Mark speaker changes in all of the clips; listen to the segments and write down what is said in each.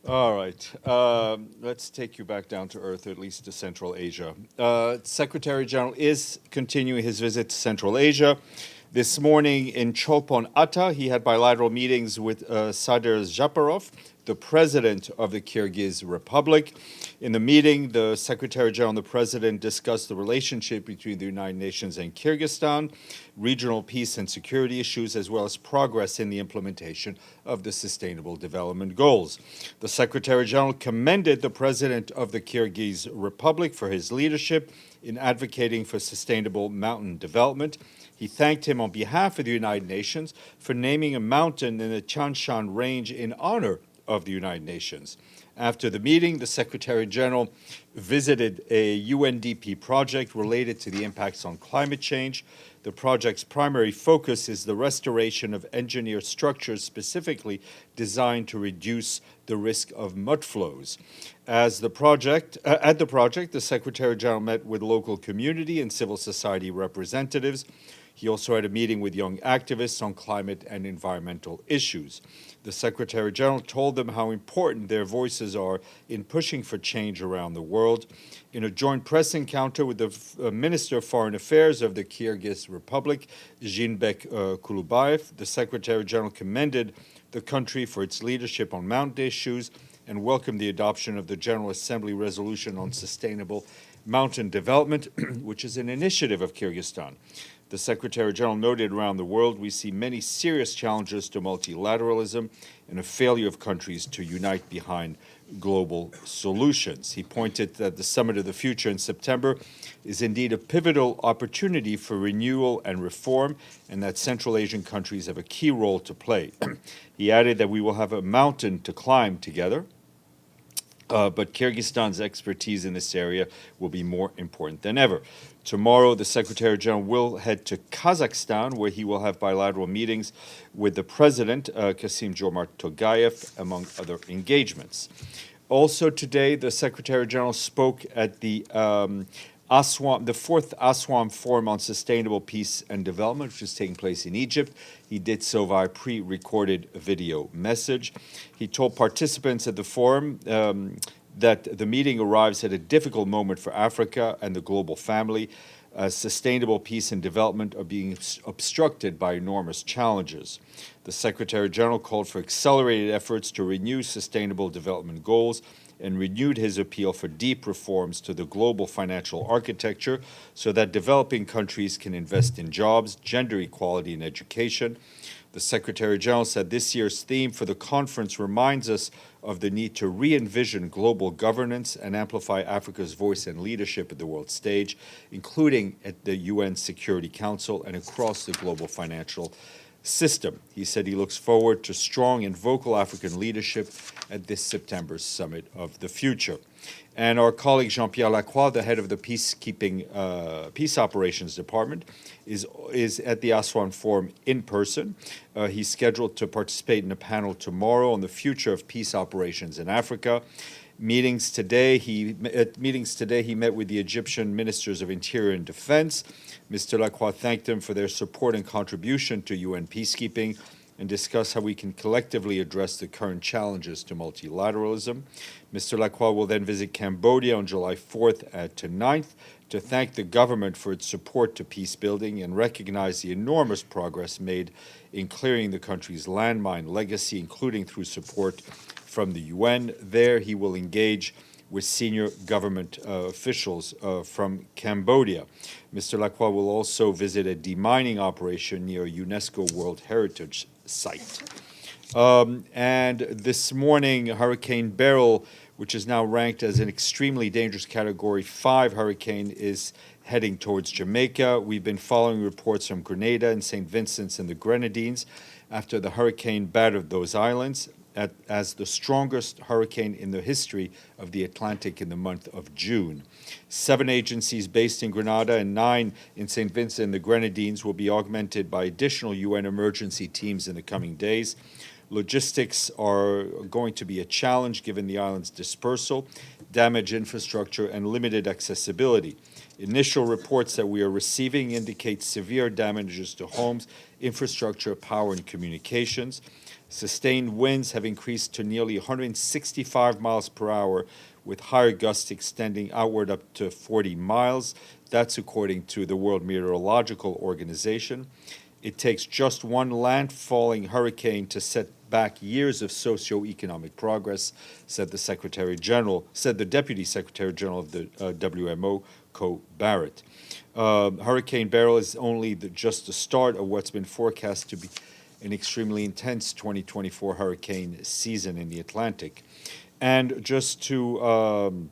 Speaker 1: All right. Let's take you back down to earth, at least to Central Asia. Secretary General is continuing his visit to Central Asia. This morning in Cholpon Ata, he had bilateral meetings with Sadyr Zhaparov, the president of the Kyrgyz Republic. In the meeting, the Secretary General and the President discussed the relationship between the United Nations and Kyrgyzstan, regional peace and security issues, as well as progress in the implementation of the Sustainable Development Goals. The Secretary General commended the President of the Kyrgyz Republic for his leadership in advocating for sustainable mountain development. He thanked him on behalf of the United Nations for naming a mountain in the Tian-Shan range in honor of the United Nations. After the meeting, the Secretary General visited a UNDP project related to the impacts on climate change. The project's primary focus is the restoration of engineered structures specifically designed to reduce the risk of mud flows. At the project, the Secretary General met with local community and civil society representatives. He also had a meeting with young activists on climate and environmental issues. The Secretary General told them how important their voices are in pushing for change around the world. In a joint press encounter with the Minister of Foreign Affairs of the Kyrgyz Republic, Jinbek Kulubayev, the Secretary General commended the country for its leadership on mountain issues and welcomed the adoption of the General Assembly resolution on sustainable mountain development, which is an initiative of Kyrgyzstan. The Secretary General noted around the world we see many serious challenges to multilateralism and a failure of countries to unite behind global solutions. He pointed that the Summit of the Future in September is indeed a pivotal opportunity for renewal and reform, and that Central Asian countries have a key role to play. He added that we will have a mountain to climb together, but Kyrgyzstan's expertise in this area will be more important than ever. Tomorrow, the Secretary General will head to Kazakhstan, where he will have bilateral meetings with the President, Kassym-Jomart Tokayev, among other engagements. Also today, the Secretary General spoke at the fourth Aswan Forum on Sustainable Peace and Development, which is taking place in Egypt. He did so via pre-recorded video message. He told participants at the forum that the meeting arrives at a difficult moment for Africa and the global family, as sustainable peace and development are being obstructed by enormous challenges. The Secretary General called for accelerated efforts to renew sustainable development goals and renewed his appeal for deep reforms to the global financial architecture so that developing countries can invest in jobs, gender equality, and education. The Secretary General said this year's theme for the conference reminds us of the need to re-envision global governance and amplify Africa's voice and leadership at the world stage, including at the UN Security Council and across the global financial system. He said he looks forward to strong and vocal African leadership at this September's Summit of the Future. And our colleague Jean-Pierre Lacroix, the head of the Peace Operations Department, is at the Aswan Forum in person. He's scheduled to participate in a panel tomorrow on the future of peace operations in Africa. Meetings today, he met with the Egyptian Ministers of Interior and Defense. Mr. Lacroix thanked them for their support and contribution to UN peacekeeping and discuss how we can collectively address the current challenges to multilateralism. Mr. Lacroix will then visit Cambodia on July 4th to 9th to thank the government for its support to peace building and recognize the enormous progress made in clearing the country's landmine legacy, including through support from the UN. There, he will engage with senior government officials from Cambodia. Mr. Lacroix will also visit a demining operation near a UNESCO World Heritage Site. And this morning, Hurricane Beryl, which is now ranked as an extremely dangerous Category 5 hurricane, is heading towards Jamaica. We've been following reports from Grenada and St. Vincent's and the Grenadines after the hurricane battered those islands as the strongest hurricane in the history of the Atlantic in the month of June. 7 agencies based in Grenada and 9 in St. Vincent and the Grenadines will be augmented by additional UN emergency teams in the coming days. Logistics are going to be a challenge given the island's dispersal, damaged infrastructure, and limited accessibility. Initial reports that we are receiving indicate severe damages to homes, infrastructure, power, and communications. Sustained winds have increased to nearly 165 miles per hour, with higher gusts extending outward up to 40 miles. That's according to the World Meteorological Organization. It takes just one landfalling hurricane to set back years of socio-economic progress, said the Deputy Secretary General of the WMO, Co Barrett. Hurricane Beryl is only just the start of what's been forecast to be an extremely intense 2024 hurricane season in the Atlantic. And just to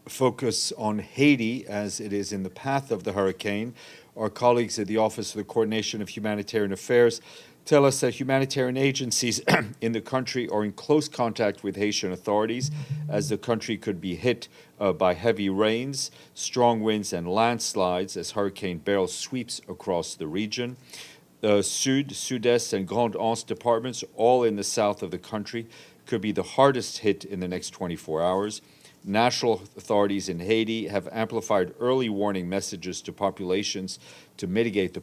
Speaker 1: focus on Haiti, as it is in the path of the hurricane, our colleagues at the Office of the Coordination of Humanitarian Affairs tell us that humanitarian agencies in the country are in close contact with Haitian authorities, as the country could be hit by heavy rains, strong winds, and landslides as Hurricane Beryl sweeps across the region. Sud, Sud-Est, and Grande Anse departments, all in the south of the country, could be the hardest hit in the next 24 hours. National authorities in Haiti have amplified early warning messages to populations to mitigate the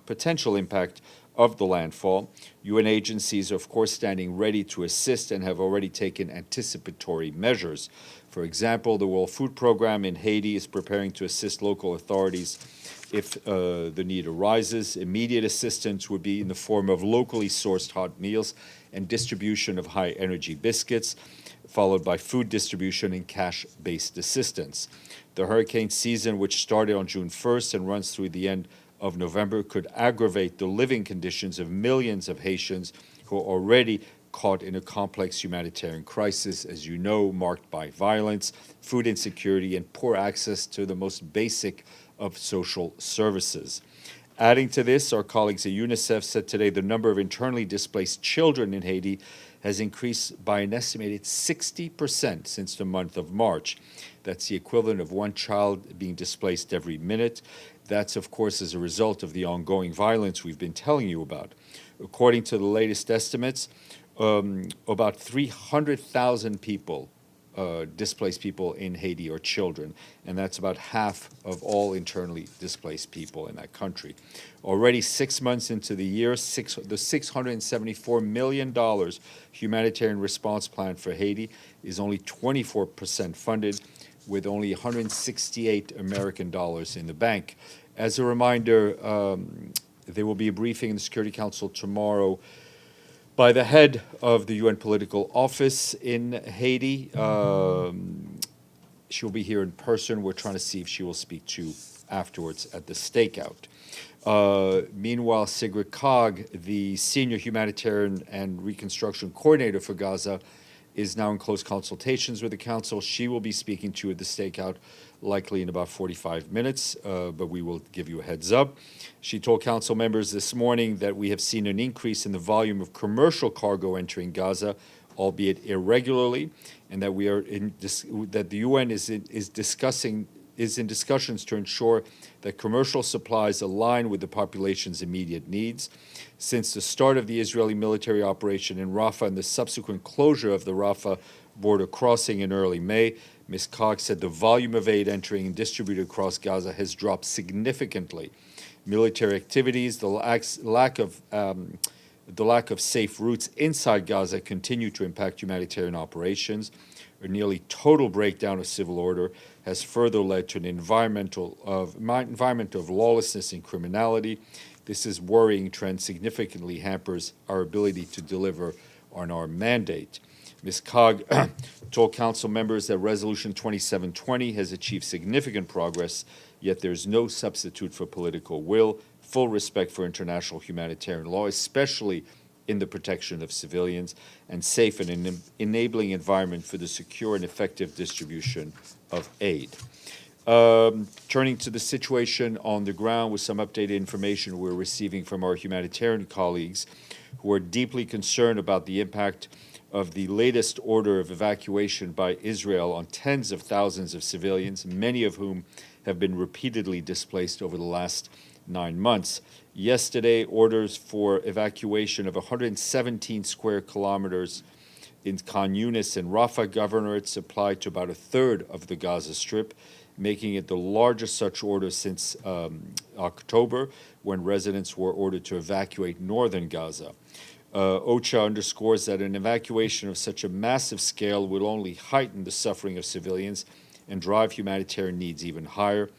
Speaker 1: potential impact of the landfall. UN agencies are, of course, standing ready to assist and have already taken anticipatory measures. For example, the World Food Program in Haiti is preparing to assist local authorities if the need arises. Immediate assistance would be in the form of locally sourced hot meals and distribution of high-energy biscuits, followed by food distribution and cash-based assistance. The hurricane season, which started on June 1st and runs through the end of November, could aggravate the living conditions of millions of Haitians who are already caught in a complex humanitarian crisis, as you know, marked by violence, food insecurity, and poor access to the most basic of social services. Adding to this, our colleagues at UNICEF said today the number of internally displaced children in Haiti has increased by an estimated 60% since the month of March. That's the equivalent of one child being displaced every minute. That's, of course, as a result of the ongoing violence we've been telling you about. According to the latest estimates, about 300,000 people, displaced people in Haiti, are children, and that's about half of all internally displaced people in that country. Already 6 months into the year, the $674 million humanitarian response plan for Haiti is only 24% funded, with only $168 American dollars in the bank. As a reminder, there will be a briefing in the Security Council tomorrow by the head of the UN Political Office in Haiti. She'll be here in person. We're trying to see if she will speak to afterwards at the stakeout. Meanwhile, Sigrid Kaag, the senior humanitarian and reconstruction coordinator for Gaza, is now in close consultations with the council. She will be speaking to you at the stakeout likely in about 45 minutes, but we will give you a heads up. She told council members this morning that we have seen an increase in the volume of commercial cargo entering Gaza, albeit irregularly, and that that the UN is in discussions to ensure that commercial supplies align with the population's immediate needs. Since the start of the Israeli military operation in Rafah and the subsequent closure of the Rafah border crossing in early May, Ms. Kaag said the volume of aid entering and distributed across Gaza has dropped significantly. Military activities, the lack of safe routes inside Gaza continue to impact humanitarian operations. A nearly total breakdown of civil order has further led to an environment of lawlessness and criminality. This is worrying trend significantly hampers our ability to deliver on our mandate. Ms. Kaag told council members that Resolution 2720 has achieved significant progress, yet there's no substitute for political will, full respect for international humanitarian law, especially in the protection of civilians, and safe and enabling environment for the secure and effective distribution of aid. Turning to the situation on the ground with some updated information we're receiving from our humanitarian colleagues who are deeply concerned about the impact of the latest order of evacuation by Israel on tens of thousands of civilians, many of whom have been repeatedly displaced over the last 9 months. Yesterday, orders for evacuation of 117 square kilometers in Khan Yunis and Rafah governorates applied to about a third of the Gaza Strip, making it the largest such order since October, when residents were ordered to evacuate northern Gaza. OCHA underscores that an evacuation of such a massive scale will only heighten the suffering of civilians and drive humanitarian needs even higher.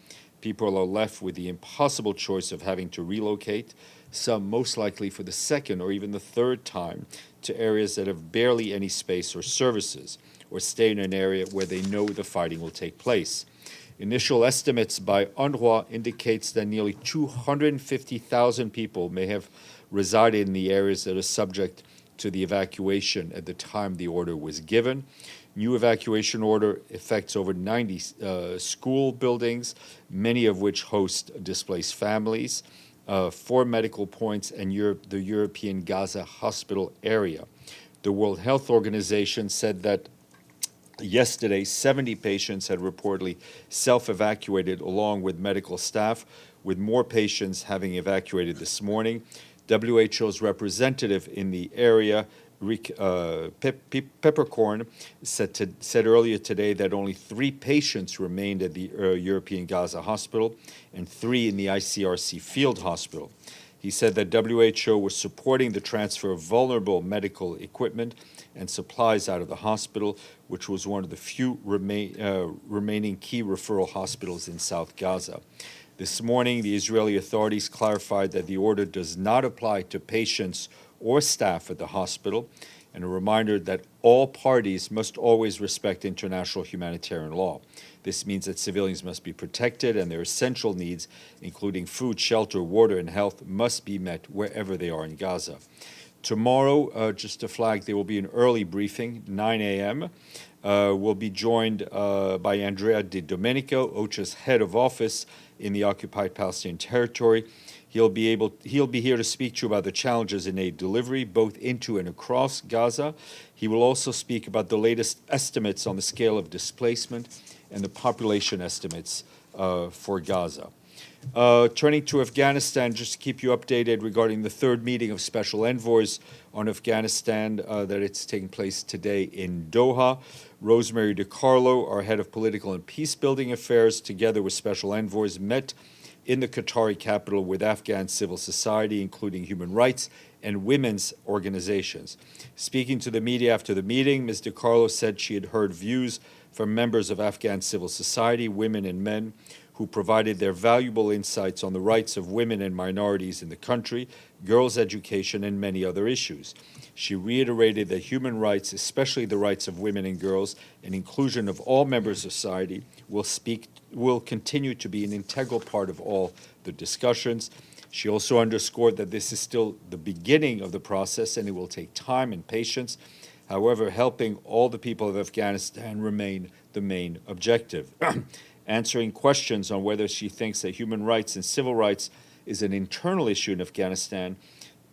Speaker 1: People are left with the impossible choice of having to relocate, some most likely for the second or even the third time, to areas that have barely any space or services, or stay in an area where they know the fighting will take place. Initial estimates by UNRWA indicates that nearly 250,000 people may have resided in the areas that are subject to the evacuation at the time the order was given. New evacuation order affects over 90 school buildings, many of which host displaced families, 4 medical points, and the European Gaza hospital area. The World Health Organization said that yesterday 70 patients had reportedly self-evacuated along with medical staff, with more patients having evacuated this morning. WHO's representative in the area, Peppercorn, said earlier today that only 3 patients remained at the European Gaza hospital and 3 in the ICRC field hospital. He said that WHO was supporting the transfer of vulnerable medical equipment and supplies out of the hospital, which was one of the few remaining key referral hospitals in South Gaza. This morning, the Israeli authorities clarified that the order does not apply to patients or staff at the hospital, and a reminder that all parties must always respect international humanitarian law. This means that civilians must be protected and their essential needs, including food, shelter, water, and health, must be met wherever they are in Gaza. Tomorrow, just to flag, there will be an early briefing, 9 a.m. We'll be joined by Andrea Di Domenico, OCHA's head of office in the occupied Palestinian territory. He'll be here to speak to you about the challenges in aid delivery, both into and across Gaza. He will also speak about the latest estimates on the scale of displacement and the population estimates for Gaza. Turning to Afghanistan, just to keep you updated regarding the 3rd meeting of special envoys on Afghanistan that it's taking place today in Doha. Rosemary DiCarlo, our head of political and peace-building affairs, together with special envoys, met in the Qatari capital with Afghan civil society, including human rights and women's organizations. Speaking to the media after the meeting, Ms. DiCarlo said she had heard views from members of Afghan civil society, women and men, who provided their valuable insights on the rights of women and minorities in the country, girls' education, and many other issues. She reiterated that human rights, especially the rights of women and girls, and inclusion of all members of society, will continue to be an integral part of all the discussions. She also underscored that this is still the beginning of the process and it will take time and patience. However, helping all the people of Afghanistan remain the main objective. Answering questions on whether she thinks that human rights and civil rights is an internal issue in Afghanistan,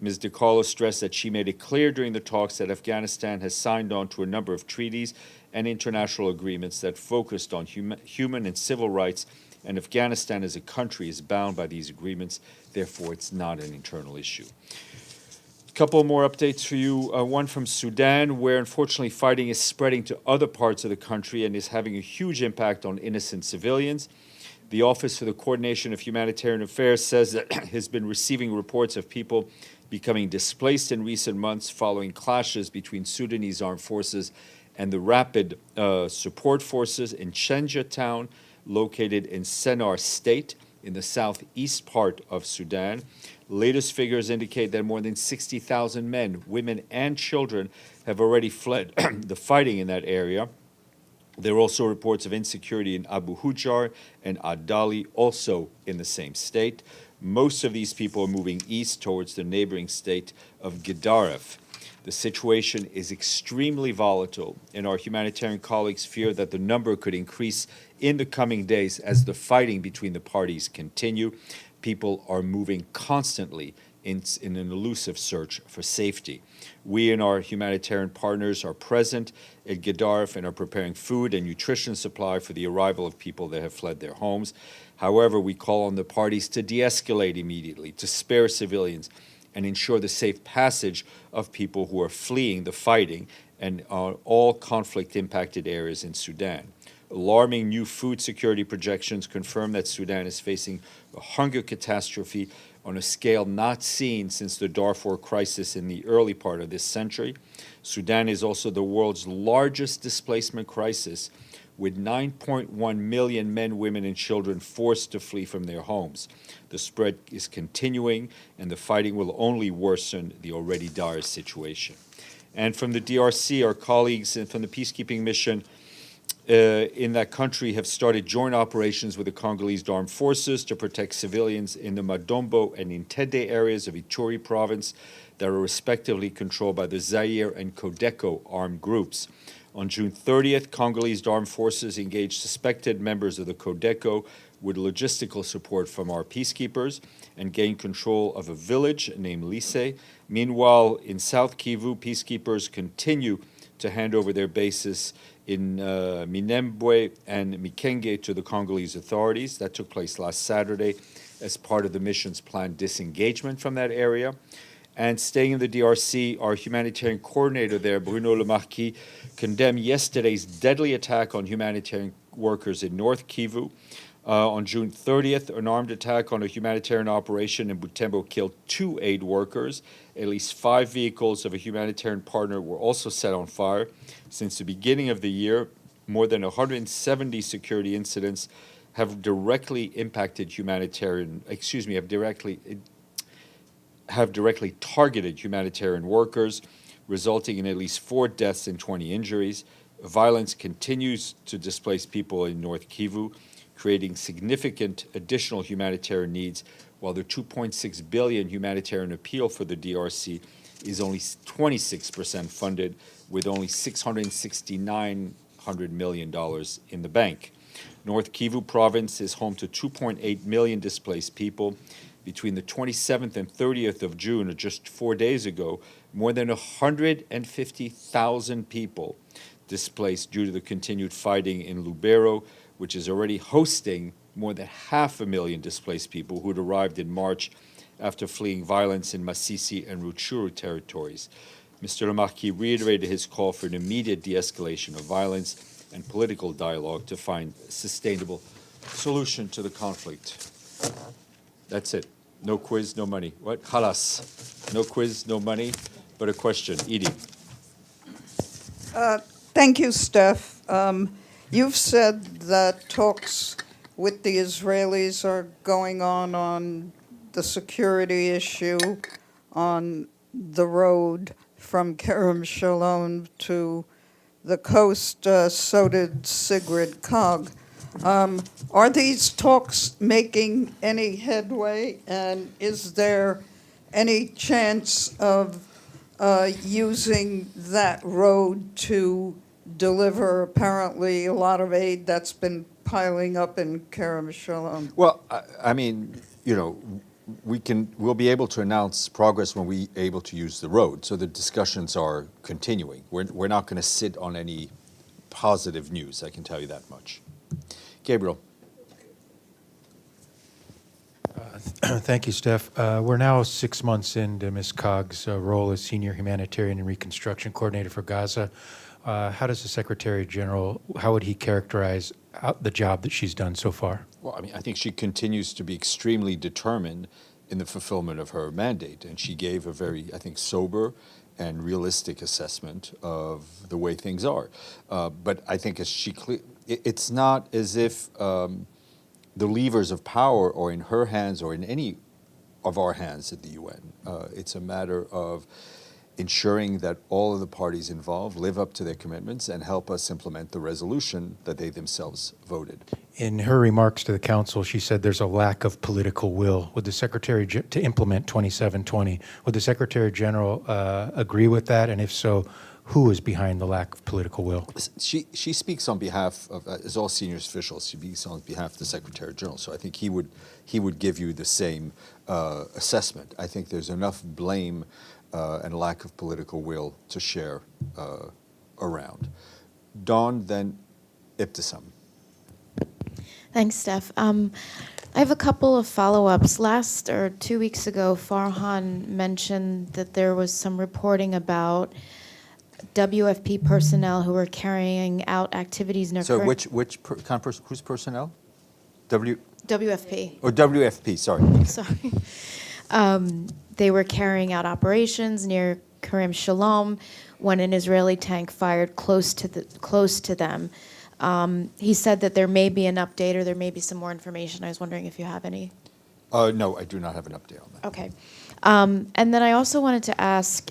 Speaker 1: Ms. DiCarlo stressed that she made it clear during the talks that Afghanistan has signed on to a number of treaties and international agreements that focused on human and civil rights, and Afghanistan as a country is bound by these agreements. Therefore, it's not an internal issue. A couple more updates for you. One from Sudan, where unfortunately fighting is spreading to other parts of the country and is having a huge impact on innocent civilians. The Office for the Coordination of Humanitarian Affairs says that it has been receiving reports of people becoming displaced in recent months following clashes between Sudanese armed forces and the Rapid Support Forces in Shenja town, located in Sennar State in the southeast part of Sudan. Latest figures indicate that more than 60,000 men, women, and children have already fled the fighting in that area. There are also reports of insecurity in Abu Hujar and Adali, also in the same state. Most of these people are moving east towards the neighboring state of Gedaref. The situation is extremely volatile, and our humanitarian colleagues fear that the number could increase in the coming days as the fighting between the parties continue. People are moving constantly in an elusive search for safety. We and our humanitarian partners are present at Gedaref and are preparing food and nutrition supply for the arrival of people that have fled their homes. However, we call on the parties to de-escalate immediately, to spare civilians, and ensure the safe passage of people who are fleeing the fighting and all conflict-impacted areas in Sudan. Alarming new food security projections confirm that Sudan is facing a hunger catastrophe on a scale not seen since the Darfur crisis in the early part of this century. Sudan is also the world's largest displacement crisis, with 9.1 million men, women, and children forced to flee from their homes. The spread is continuing, and the fighting will only worsen the already dire situation. And from the DRC, our colleagues from the peacekeeping mission in that country have started joint operations with the Congolese armed forces to protect civilians in the Madombo and Intende areas of Ituri province that are respectively controlled by the Zaire and Codeco armed groups. On June 30th, Congolese armed forces engaged suspected members of the Codeco with logistical support from our peacekeepers and gained control of a village named Lise. Meanwhile, in South Kivu, peacekeepers continue to hand over their bases in Minembwe and Mikenge to the Congolese authorities. That took place last Saturday as part of the mission's planned disengagement from that area. And staying in the DRC, our humanitarian coordinator there, Bruno Lemarquis, condemned yesterday's deadly attack on humanitarian workers in North Kivu. On June 30th, an armed attack on a humanitarian operation in Butembo killed 2 aid workers. At least 5 vehicles of a humanitarian partner were also set on fire. Since the beginning of the year, more than 170 security incidents have directly impacted have directly targeted humanitarian workers, resulting in at least 4 deaths and 20 injuries. Violence continues to displace people in North Kivu, creating significant additional humanitarian needs, while the $2.6 billion humanitarian appeal for the DRC is only 26% funded, with only $669 million in the bank. North Kivu province is home to 2.8 million displaced people. Between the 27th and 30th of June, or just 4 days ago, more than 150,000 people displaced due to the continued fighting in Lubero, which is already hosting more than 500,000 displaced people who had arrived in March after fleeing violence in Masisi and Rutshuru territories. Mr. Lemarquis reiterated his call for an immediate de-escalation of violence and political dialogue to find a sustainable solution to the conflict. That's it. No quiz, no money. What? Halas. No quiz, no money, but a question. Edie.
Speaker 2: Thank you, Steph. You've said that talks with the Israelis are going on the security issue on the road from Kerem Shalom to the coast, Sodid Sigrid Kog. Are these talks making any headway, and is there any chance of using that road to deliver apparently a lot of aid that's been piling up in Kerem Shalom?
Speaker 1: Well, I mean, you know, we'll be able to announce progress when we're able to use the road. So the discussions are continuing. We're not going to sit on any positive news, I can tell you that much. Gabriel.
Speaker 3: Thank you, Steph. We're now 6 months into Ms. Cog's role as Senior Humanitarian and Reconstruction Coordinator for Gaza. How does the Secretary General, how would he characterize the job that she's done so far?
Speaker 1: Well, I mean, I think she continues to be extremely determined in the fulfillment of her mandate, and she gave a very, I think, sober and realistic assessment of the way things are. But I think it's not as if the levers of power are in her hands or in any of our hands at the UN. It's a matter of ensuring that all of the parties involved live up to their commitments and help us implement the resolution that they themselves voted.
Speaker 3: In her remarks to the Council, she said there's a lack of political will. Would the Secretary to implement 2720? Would the Secretary General agree with that? And if so, who is behind the lack of political will?
Speaker 1: She speaks on behalf of, as all senior officials, she speaks on behalf of the Secretary General. So I think he would give you the same assessment. I think there's enough blame and lack of political will to share around. Dawn, then Ibtisam.
Speaker 4: Thanks, Steph. I have a couple of follow-ups. 2 weeks ago, Farhan mentioned that there was some reporting about WFP personnel who were carrying out activities near
Speaker 1: So whose personnel?
Speaker 4: WFP.
Speaker 1: Oh, WFP, sorry.
Speaker 4: Sorry. They were carrying out operations near Kerem Shalom when an Israeli tank fired close to them. He said that there may be an update or there may be some more information. I was wondering if you have any.
Speaker 1: No, I do not have an update on that.
Speaker 4: Okay. And then I also wanted to ask,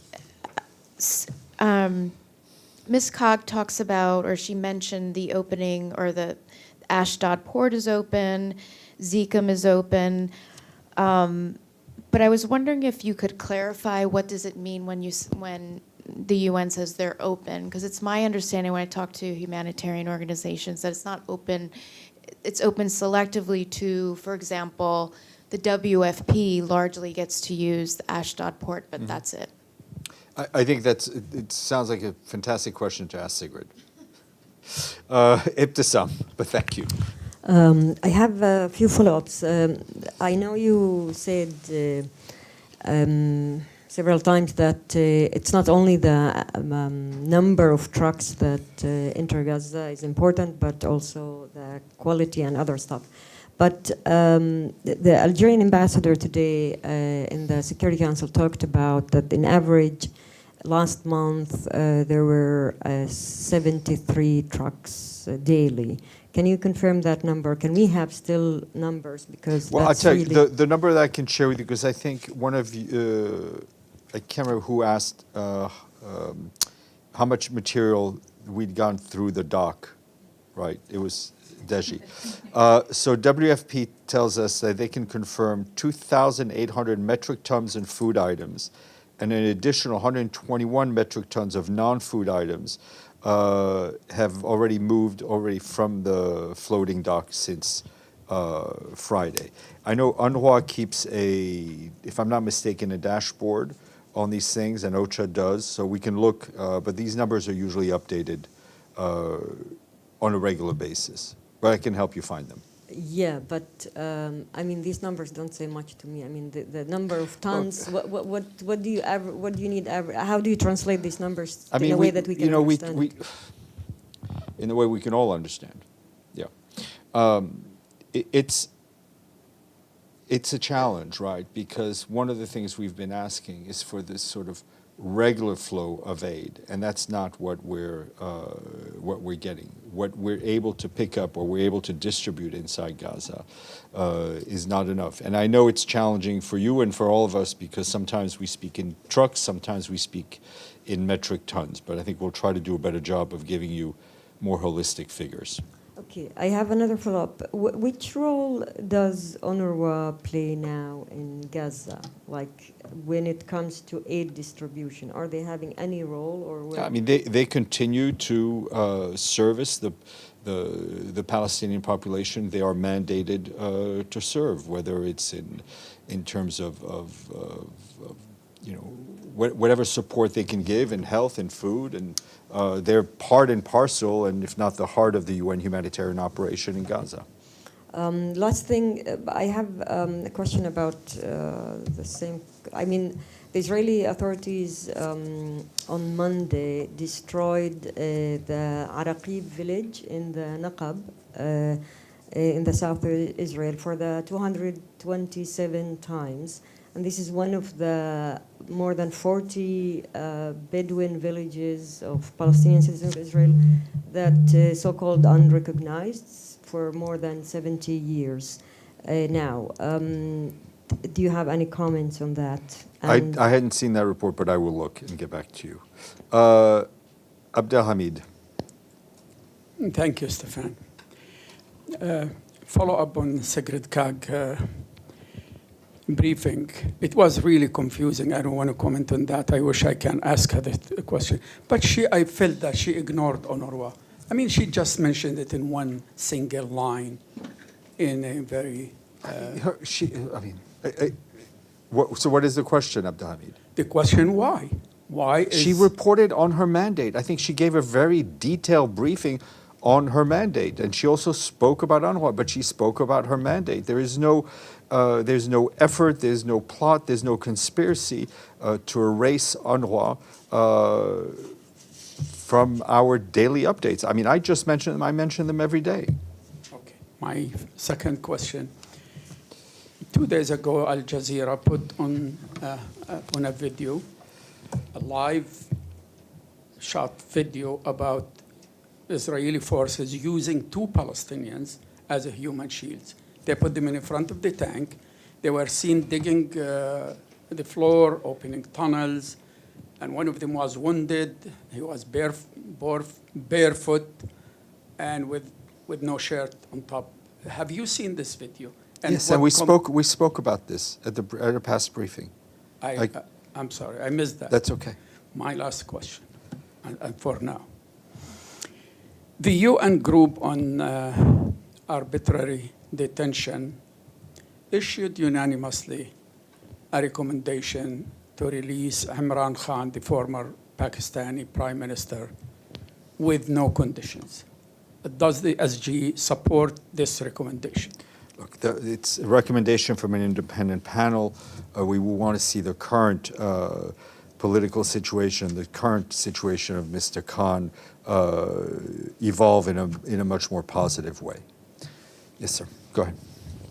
Speaker 4: Ms. Cog talks about, or she mentioned the opening, or the Ashdod port is open, Zeekum is open. But I was wondering if you could clarify, what does it mean when the UN says they're open? Because it's my understanding when I talk to humanitarian organizations that it's not open, it's open selectively to, for example, the WFP largely gets to use the Ashdod port, but that's it.
Speaker 1: I think it sounds like a fantastic question to ask Sigrid. Ibtisam, but thank you.
Speaker 5: I have a few follow-ups. I know you said several times that it's not only the number of trucks that enter Gaza is important, but also the quality and other stuff. But the Algerian ambassador today in the Security Council talked about that in average last month there were 73 trucks daily. Can you confirm that number? Can we have still numbers? Because
Speaker 1: well, I'll
Speaker 5: that's
Speaker 1: tell you,
Speaker 5: really
Speaker 1: the number that I can share with you, because I think one of you, I can't remember who asked how much material we'd gone through the dock, right? It was Deji. So WFP tells us that they can confirm 2,800 metric tons in food items and an additional 121 metric tons of non-food items have already moved from the floating dock since Friday. I know UNRWA keeps if I'm not mistaken, a dashboard on these things, and OCHA does, so we can look, but these numbers are usually updated on a regular basis. But I can help you find them.
Speaker 5: yeah, but I mean these numbers don't say much to me. I mean the number of tons. What do you need? How do you translate these numbers in a way that we can understand?
Speaker 1: In the way we can all understand. Yeah, it's a challenge, right? Because one of the things we've been asking is for this sort of regular flow of aid, and that's not what we're getting. What we're able to pick up or we're able to distribute inside Gaza is not enough. And I know it's challenging for you and for all of us because sometimes we speak in trucks, sometimes we speak in metric tons. But I think we'll try to do a better job of giving you more holistic figures.
Speaker 5: Okay, I have another follow-up. Which role does UNRWA play now in Gaza? Like when it comes to aid distribution, are they having any role or?
Speaker 1: I mean, they continue to service the Palestinian population. They are mandated to serve, whether it's in terms of whatever support they can give in health and food, and they're part and parcel, and if not the heart of the UN humanitarian operation in Gaza.
Speaker 5: Last thing, I have a question about the same. I mean, the Israeli authorities on Monday destroyed the Araqib village in the Naqab in the south of Israel for the 227 times. And this is one of the more than 40 Bedouin villages of Palestinian citizens of Israel that so-called unrecognized for more than 70 years now. Do you have any comments on that?
Speaker 1: I hadn't seen that report, but I will look and get back to you. Abdelhamid.
Speaker 6: Thank you, Stéphane. Follow up on Sigrid Kaag briefing. It was really confusing. I don't want to comment on that. I wish I can ask her the question. But I felt that she ignored UNRWA. I mean, she just mentioned it in one single line in a very...
Speaker 1: So what is the question, Abdelhamid?
Speaker 6: The question, why? Why is...
Speaker 1: She reported on her mandate. I think she gave a very detailed briefing on her mandate. And she also spoke about UNRWA, but she spoke about her mandate. There's no effort, there's no plot, there's no conspiracy to erase UNRWA from our daily updates. I mean, I just mentioned them. I mention them every day.
Speaker 6: Okay. My second question. 2 days ago, Al Jazeera put on a video, a live shot video about Israeli forces using 2 Palestinians as a human shields. They put them in front of the tank. They were seen digging the floor, opening tunnels, and one of them was wounded. He was barefoot and with no shirt on top. Have you seen this video?
Speaker 1: Yes, and we spoke about this at a past briefing.
Speaker 6: I'm sorry, I missed that.
Speaker 1: That's okay.
Speaker 6: My last question, and for now. The UN group on arbitrary detention issued unanimously a recommendation to release Imran Khan, the former Pakistani prime minister, with no conditions. Does the SG support this recommendation?
Speaker 1: Look, it's a recommendation from an independent panel. We will want to see the current political situation, the current situation of Mr. Khan evolve in a much more positive way. Yes, sir. Go ahead.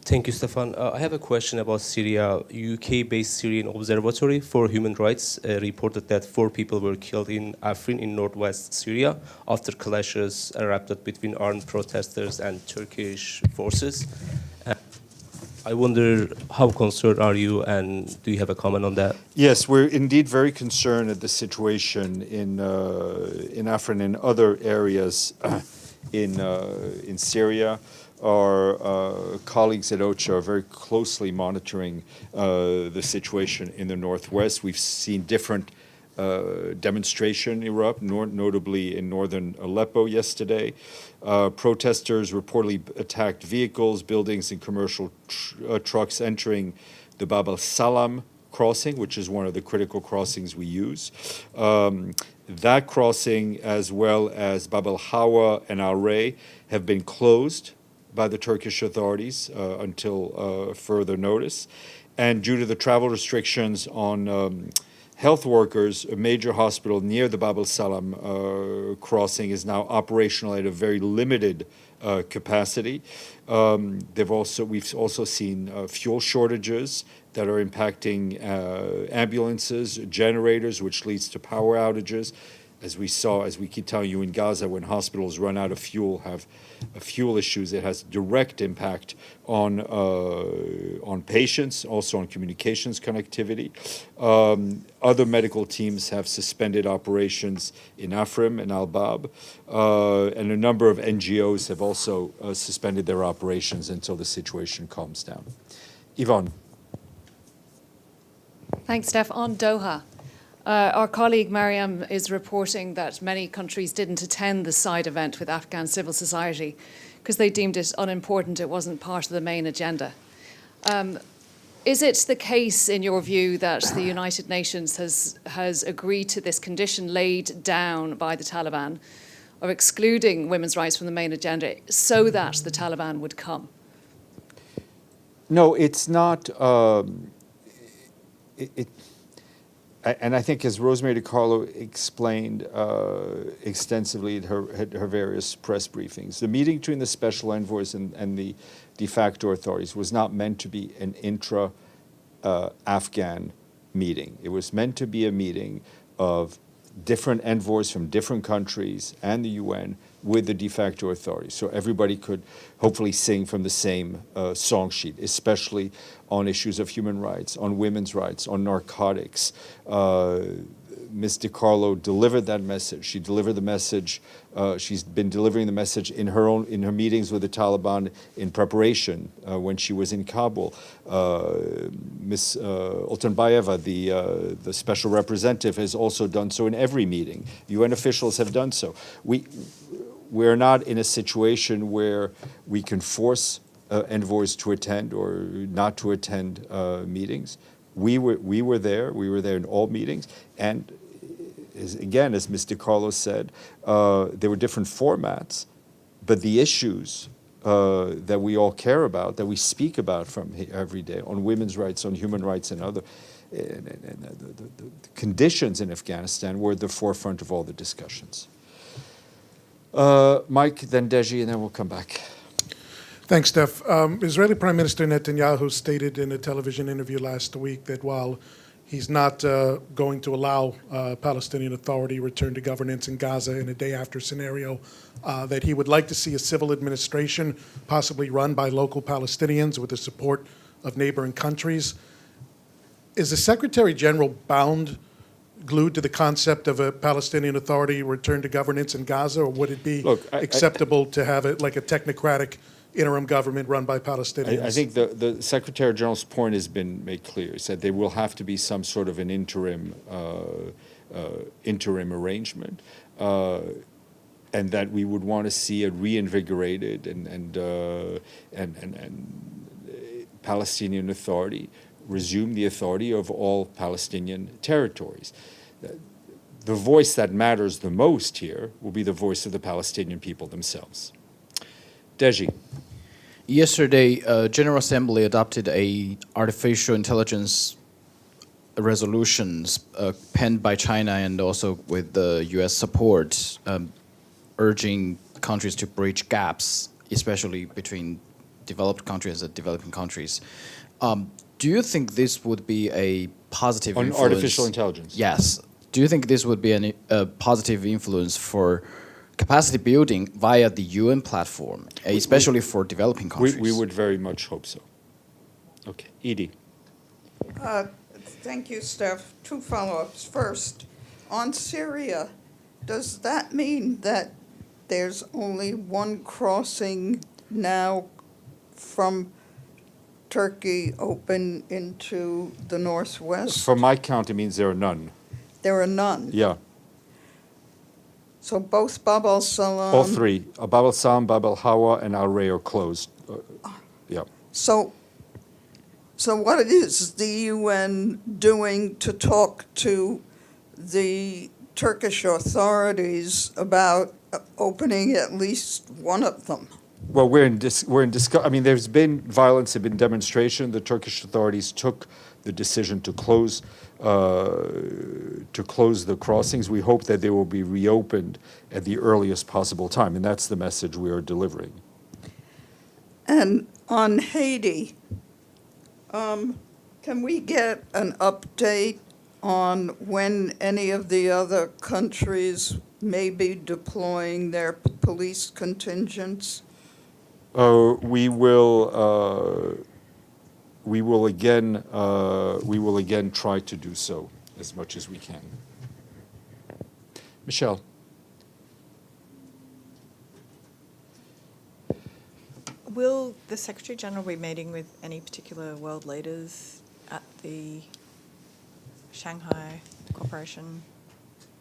Speaker 7: Thank you, Stéphane. I have a question about Syria. UK-based Syrian Observatory for Human Rights reported that 4 people were killed in Afrin in northwest Syria after clashes erupted between armed protesters and Turkish forces. I wonder, how concerned are you, and do you have a comment on that?
Speaker 1: Yes, we're indeed very concerned at the situation in Afrin and other areas in Syria. Our colleagues at OCHA are very closely monitoring the situation in the northwest. We've seen different demonstration erupt, notably in northern Aleppo yesterday. Protesters reportedly attacked vehicles, buildings, and commercial trucks entering the Bab al-Salam crossing, which is one of the critical crossings we use. That crossing, as well as Bab al-Hawa and Al-Ray, have been closed by the Turkish authorities until further notice. And due to the travel restrictions on health workers, a major hospital near the Bab al-Salam crossing is now operational at a very limited capacity. We've also seen fuel shortages that are impacting ambulances, generators, which leads to power outages. As we keep telling you in Gaza, when hospitals run out of fuel, have fuel issues, it has direct impact on patients, also on communications connectivity. Other medical teams have suspended operations in Afrin and Al-Bab, and a number of NGOs have also suspended their operations until the situation calms down. Yvonne.
Speaker 8: Thanks, Steph. On Doha. Our colleague Mariam is reporting that many countries didn't attend the side event with Afghan civil society because they deemed it unimportant, it wasn't part of the main agenda. Is it the case, in your view, that the United Nations has agreed to this condition laid down by the Taliban of excluding women's rights from the main agenda so that the Taliban would come?
Speaker 1: No, it's not. And I think, as Rosemary DiCarlo explained extensively at her various press briefings, the meeting between the special envoys and the de facto authorities was not meant to be an intra-Afghan meeting. It was meant to be a meeting of different envoys from different countries and the UN with the de facto authorities, so everybody could hopefully sing from the same song sheet, especially on issues of human rights, on women's rights, on narcotics. Ms. DiCarlo delivered that message. She delivered the message. She's been delivering the message in her meetings with the Taliban in preparation when she was in Kabul. Ms. Oltenbayeva, the special representative, has also done so in every meeting. UN officials have done so. We're not in a situation where we can force envoys to attend or not to attend meetings. We were there. We were there in all meetings, and again, as Ms. DiCarlo said, there were different formats, but the issues that we all care about, that we speak about from every day, on women's rights, on human rights, and other the conditions in Afghanistan were at the forefront of all the discussions. Mike, then Deji, and then we'll come back.
Speaker 9: Thanks, Steph. Israeli Prime Minister Netanyahu stated in a television interview last week that while he's not going to allow Palestinian Authority return to governance in Gaza in a day-after scenario, that he would like to see a civil administration possibly run by local Palestinians with the support of neighboring countries. Is the Secretary General glued to the concept of a Palestinian Authority return to governance in Gaza, or would it be acceptable to have it like a technocratic interim government run by Palestinians?
Speaker 1: I think the Secretary General's point has been made clear. He said there will have to be some sort of an interim arrangement, and that we would want to see a reinvigorated and Palestinian Authority resume the authority of all Palestinian territories. The voice that matters the most here will be the voice of the Palestinian people themselves. Deji.
Speaker 10: Yesterday, General Assembly adopted a artificial intelligence resolutions penned by China and also with the U.S. support, urging countries to bridge gaps, especially between developed countries and developing countries. Do you think this would be a positive influence?
Speaker 1: On artificial intelligence?
Speaker 10: Yes. Do you think this would be a positive influence for capacity building via the UN platform, especially for developing countries?
Speaker 1: We would very much hope so. Okay. Edie.
Speaker 2: Thank you, Steph. 2 follow-ups. First, on Syria, does that mean that there's only one crossing now from Turkey open into the northwest?
Speaker 1: From my count, it means there are none.
Speaker 2: There are none.
Speaker 1: Yeah.
Speaker 2: So both Bab al-Salam...
Speaker 1: All 3. Bab al-Salam, Bab al-Hawa, and al-Ray are closed. Yeah.
Speaker 2: So what is the UN doing to talk to the Turkish authorities about opening at least one of them?
Speaker 1: Well, we're in discussion. I mean, there's been violence, there's been demonstration. The Turkish authorities took the decision to close the crossings. We hope that they will be reopened at the earliest possible time, and that's the message we are delivering.
Speaker 2: And on Haiti, can we get an update on when any of the other countries may be deploying their police contingents?
Speaker 1: We will again try to do so as much as we can. Michelle.
Speaker 11: Will the Secretary General be meeting with any particular world leaders at the Shanghai Cooperation?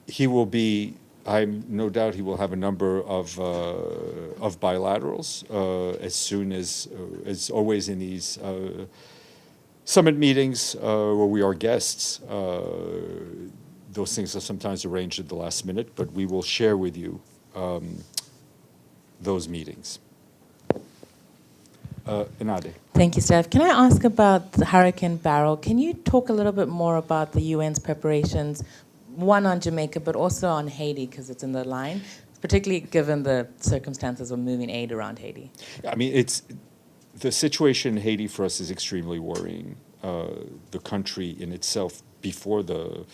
Speaker 1: He will be. I'm no doubt he will have a number of bilaterals as soon as always in these summit meetings where we are guests. Those things are sometimes arranged at the last minute, but we will share with you those meetings. Inade.
Speaker 12: Thank you, Steph. Can I ask about the Hurricane Beryl? Can you talk a little bit more about the UN's preparations, one on Jamaica, but also on Haiti, because it's in the line, particularly given the circumstances of moving aid around Haiti?
Speaker 1: I mean, the situation in Haiti for us is extremely worrying. The country in itself before the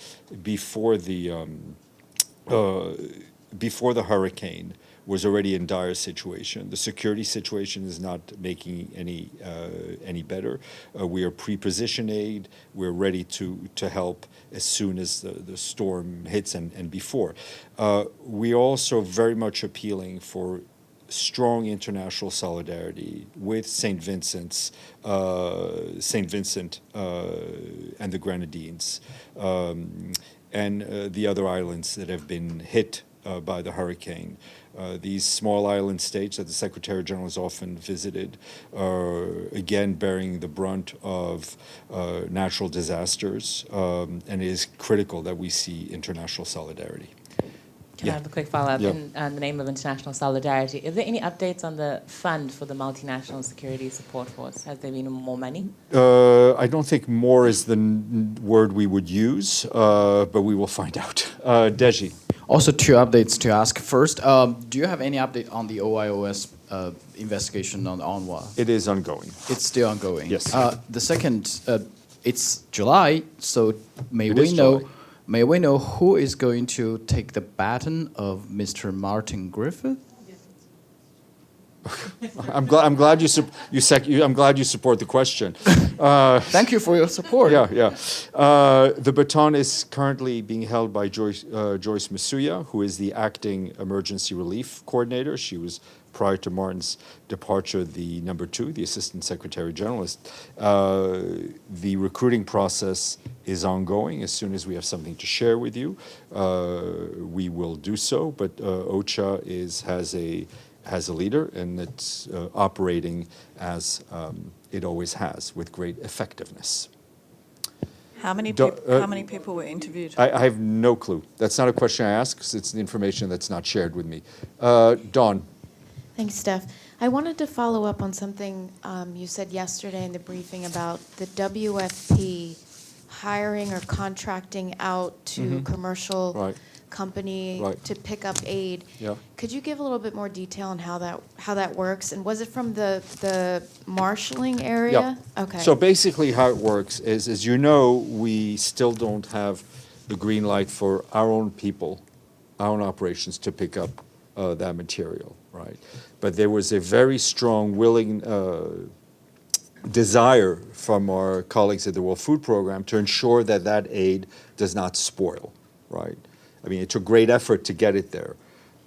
Speaker 1: hurricane was already in dire situation. The security situation is not making any better. We are pre-position aid. We're ready to help as soon as the storm hits and before. We are also very much appealing for strong international solidarity with St. Vincent and the Grenadines and the other islands that have been hit by the hurricane. These small island states that the Secretary General has often visited are again bearing the brunt of natural disasters, and it is critical that we see international solidarity.
Speaker 12: Can I have a quick follow-up?
Speaker 1: Yeah.
Speaker 12: In the name of international solidarity, is there any updates on the fund for the multinational security support force? Has there been more money?
Speaker 1: I don't think more is the word we would use, but we will find out. Deji.
Speaker 10: Also, two updates to ask. First, do you have any update on the OIOS investigation on UNRWA?
Speaker 1: It is ongoing.
Speaker 10: It's still ongoing.
Speaker 1: Yes.
Speaker 10: The second, it's July, so may
Speaker 1: It
Speaker 10: we
Speaker 1: is
Speaker 10: know?
Speaker 1: July.
Speaker 10: May we know who is going to take the baton of Mr. Martin Griffith?
Speaker 1: I'm glad I'm glad you support the question.
Speaker 10: Thank you for your support.
Speaker 1: Yeah. The baton is currently being held by Joyce Masuya, who is the acting emergency relief coordinator. She was, prior to Martin's departure, the number 2, the assistant secretary general. The recruiting process is ongoing. As soon as we have something to share with you, we will do so. But OCHA has a leader, and it's operating as it always has, with great effectiveness.
Speaker 11: How many people were interviewed?
Speaker 1: I have no clue. That's not a question I ask, because it's the information that's not shared with me. Dawn.
Speaker 4: Thanks, Steph. I wanted to follow up on something you said yesterday in the briefing about the WFP hiring or contracting out to commercial
Speaker 1: Right.
Speaker 4: company
Speaker 1: Right.
Speaker 4: to pick up aid.
Speaker 1: Yeah.
Speaker 4: Could you give a little bit more detail on how that works? And was it from the marshalling area?
Speaker 1: Yeah.
Speaker 4: Okay.
Speaker 1: So basically how it works is, as you know, we still don't have the green light for our own people, our own operations to pick up that material, right? But there was a very strong willing desire from our colleagues at the World Food Program to ensure that that aid does not spoil, right? I mean, it took great effort to get it there,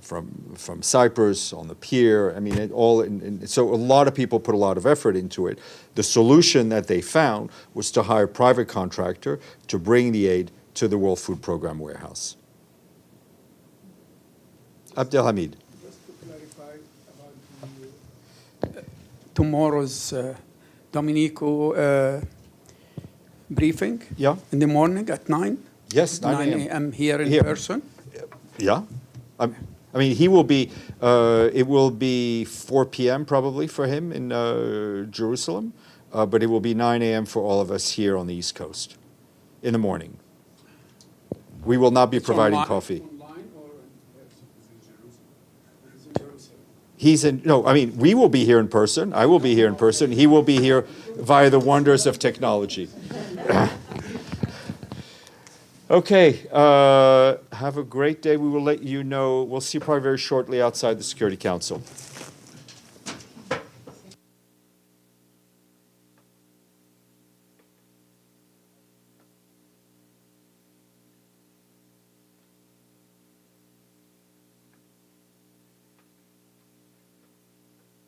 Speaker 1: from Cyprus, on the pier. I mean, so a lot of people put a lot of effort into it. The solution that they found was to hire a private contractor to bring the aid to the World Food Program warehouse. Abdelhamid.
Speaker 6: Just to clarify about tomorrow's Dominico briefing.
Speaker 1: Yeah.
Speaker 6: In the morning at 9.
Speaker 1: Yes,
Speaker 6: 9 a.m. here in person.
Speaker 1: Yeah. I mean, he will be, it will be 4 p.m. probably for him in Jerusalem, but it will be 9 a.m. for all of us here on the East Coast in the morning. We will not be providing coffee. We will be here in person. I will be here in person. He will be here via the wonders of technology. Okay, have a great day. We will let you know. We'll see you probably very shortly outside the Security Council.